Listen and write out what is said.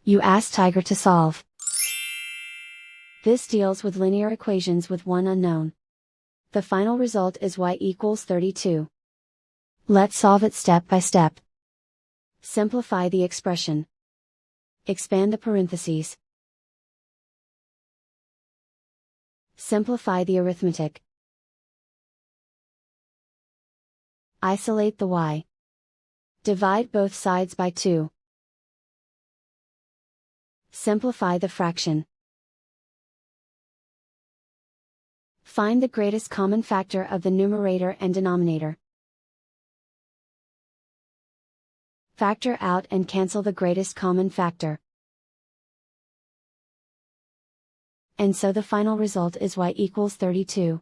You ask Tiger to solve. This deals with linear equations with one unknown. The final result is y equals 32. Let's solve it step by step. Simplify the expression. Expand the parentheses. Simplify the arithmetic. Isolate the y. Divide both sides by 2. Simplify the fraction. Find the greatest common factor of the numerator and denominator. Factor out and cancel the greatest common factor. And so the final result is y equals 32.